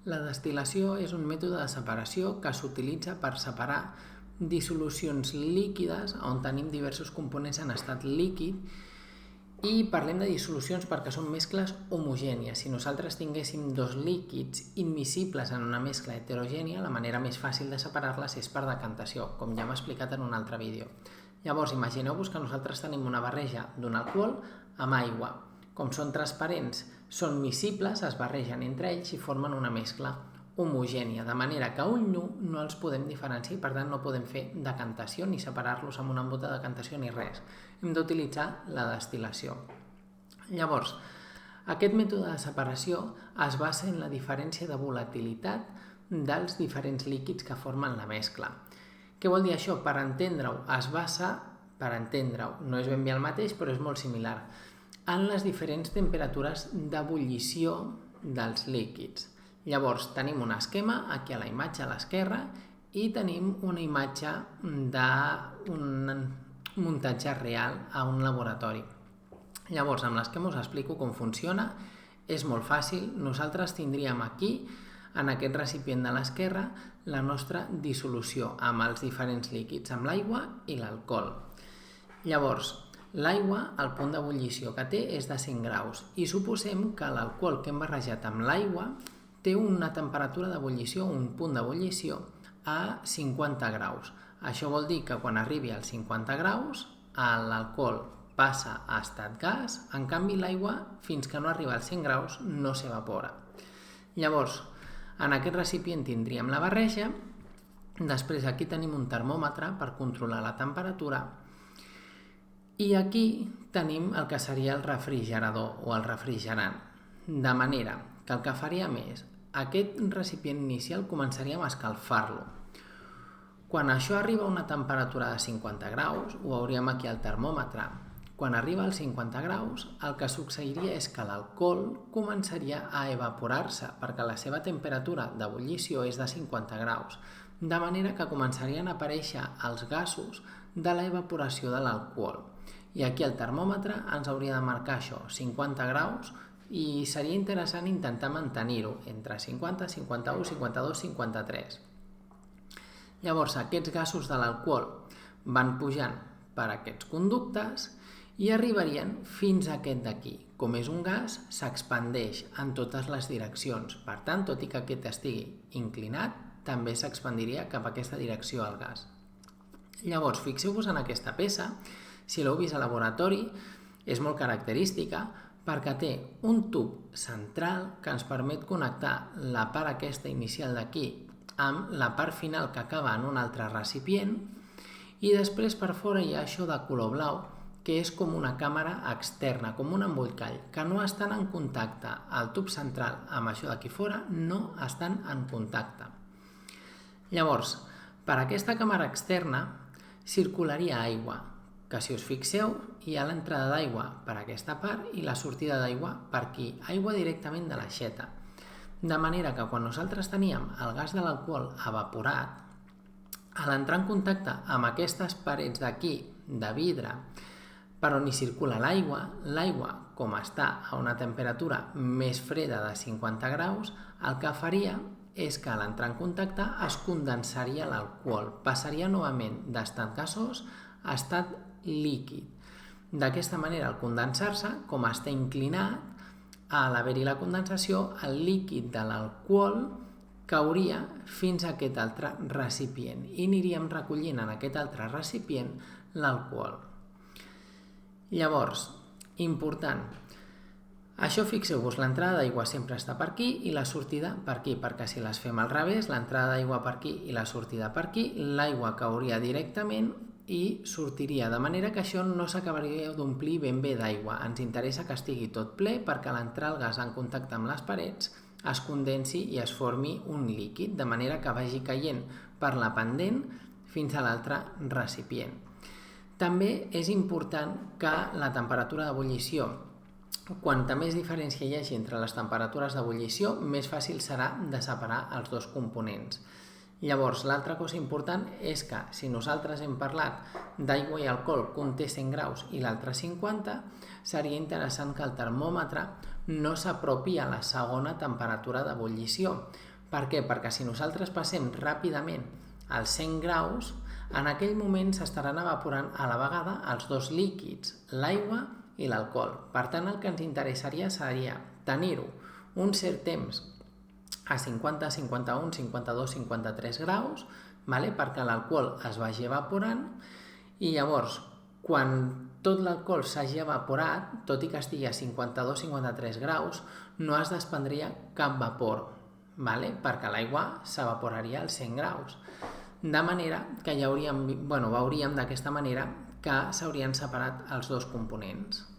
La destil·lació és un mètode de separació que s'utilitza per separar dissolucions líquides on tenim diversos components en estat líquid, i parlem de dissolucions perquè són mescles homogènies. Si nosaltres tinguéssim dos líquids immiscibles en una mescla heterogènia, la manera més fàcil de separar-les és per decantació, com ja hem explicat en un altre vídeo. Llavors, imagineu-vos que nosaltres tenim una barreja d'un alcohol amb aigua. Com són transparents, són miscibles, es barregen entre ells i formen una mescla homogènia, de manera que a ull nu no els podem diferenciar i per tant no podem fer decantació ni separar-los amb un embut de decantació ni res. Hem d'utilitzar la destil·lació. Llavors, aquest mètode de separació es basa en la diferència de volatilitat dels diferents líquids que formen la mescla. Què vol dir això? Per entendre-ho, no és ben bé el mateix, però és molt similar, en les diferents temperatures d'ebullició dels líquids. Llavors, tenim un esquema aquí a la imatge a l'esquerra i tenim una imatge d'un muntatge real a un laboratori. Llavors, amb l'esquema us explico com funciona. És molt fàcil. Nosaltres tindríem aquí, en aquest recipient de l'esquerra, la nostra dissolució amb els diferents líquids, amb l'aigua i l'alcohol. Llavors, l'aigua, el punt d'ebullició que té és de 100 graus i suposem que l'alcohol que hem barrejat amb l'aigua té una temperatura d'ebullició, un punt d'ebullició a 50 graus. Això vol dir que quan arribi als 50 graus, l'alcohol passa a estat gas, en canvi l'aigua, fins que no arriba als 100 graus, no s'evapora. Llavors, en aquest recipient tindríem la barreja, després aquí tenim un termòmetre per controlar la temperatura i aquí tenim el que seria el refrigerador o el refrigerant, de manera que el que faríem és aquest recipient inicial començaríem a escalfar-lo. Quan això arriba a una temperatura de 50 graus, ho veuríem aquí al termòmetre, quan arriba als 50 graus, el que succeiria és que l'alcohol començaria a evaporar-se perquè la seva temperatura d'ebullició és de 50 graus, de manera que començarien a aparèixer els gasos de l'evaporació de l'alcohol. I aquí el termòmetre ens hauria de marcar això, 50 graus, i seria interessant intentar mantenir-ho entre 50, 51, 52, 53. Llavors, aquests gasos de l'alcohol van pujant per aquests conductes i arribarien fins a aquest d'aquí. Com és un gas, s'expandeix en totes les direccions. Per tant, tot i que aquest estigui inclinat, també s'expandiria cap a aquesta direcció el gas. Llavors, fixeu-vos en aquesta peça. Si l'heu vist al laboratori, és molt característica perquè té un tub central que ens permet connectar la part aquesta inicial d'aquí amb la part final que acaba en un altre recipient i després per fora hi ha això de color blau que és com una càmera externa, com un embolcall, que no estan en contacte. El tub central amb això d'aquí fora no estan en contacte. Llavors, per aquesta càmera externa circularia aigua, que si us fixeu hi ha l'entrada d'aigua per aquesta part i la sortida d'aigua per aquí, aigua directament de l'aixeta. De manera que quan nosaltres teníem el gas de l'alcohol evaporat, a l'entrar en contacte amb aquestes parets d'aquí de vidre per on hi circula l'aigua, com està a una temperatura més freda de 50 graus, el que faria és que a l'entrar en contacte es condensaria l'alcohol, passaria novament d'estat gasós a estat líquid. D'aquesta manera, al condensar-se, com està inclinat, a l'haver-hi la condensació, el líquid de l'alcohol cauria fins a aquest altre recipient i aniríem recollint en aquest altre recipient l'alcohol. Llavors, important, això fixeu-vos, l'entrada d'aigua sempre està per aquí i la sortida per aquí, perquè si les fem al revés, l'entrada d'aigua per aquí i la sortida per aquí, l'aigua cauria directament i sortiria, de manera que això no s'acabaria d'omplir ben bé d'aigua. Ens interessa que estigui tot ple perquè a l'entrar el gas en contacte amb les parets es condensi i es formi un líquid, de manera que vagi caient per la pendent fins a l'altre recipient. També és important que la temperatura d'ebullició, quanta més diferència hi hagi entre les temperatures d'ebullició, més fàcil serà de separar els dos components. Llavors, l'altra cosa important és que si nosaltres hem parlat d'aigua i alcohol que un té 100 graus i l'altre 50, seria interessant que el termòmetre no s'apropi a la segona temperatura d'ebullició, Per què? Perquè si nosaltres passem ràpidament als 100 graus, en aquell moment s'estaran evaporant a la vegada els dos líquids, l'aigua i l'alcohol. Per tant, el que ens interessaria seria tenir-ho un cert temps a 50, 51, 52, 53 graus, perquè l'alcohol es vagi evaporant i llavors, quan tot l'alcohol s'hagi evaporat, tot i que estigui a 52-53 graus, no es desprendria cap vapor, perquè l'aigua s'evaporaria als 100 graus. De manera que ja veuríem d'aquesta manera que s'haurien separat els dos components.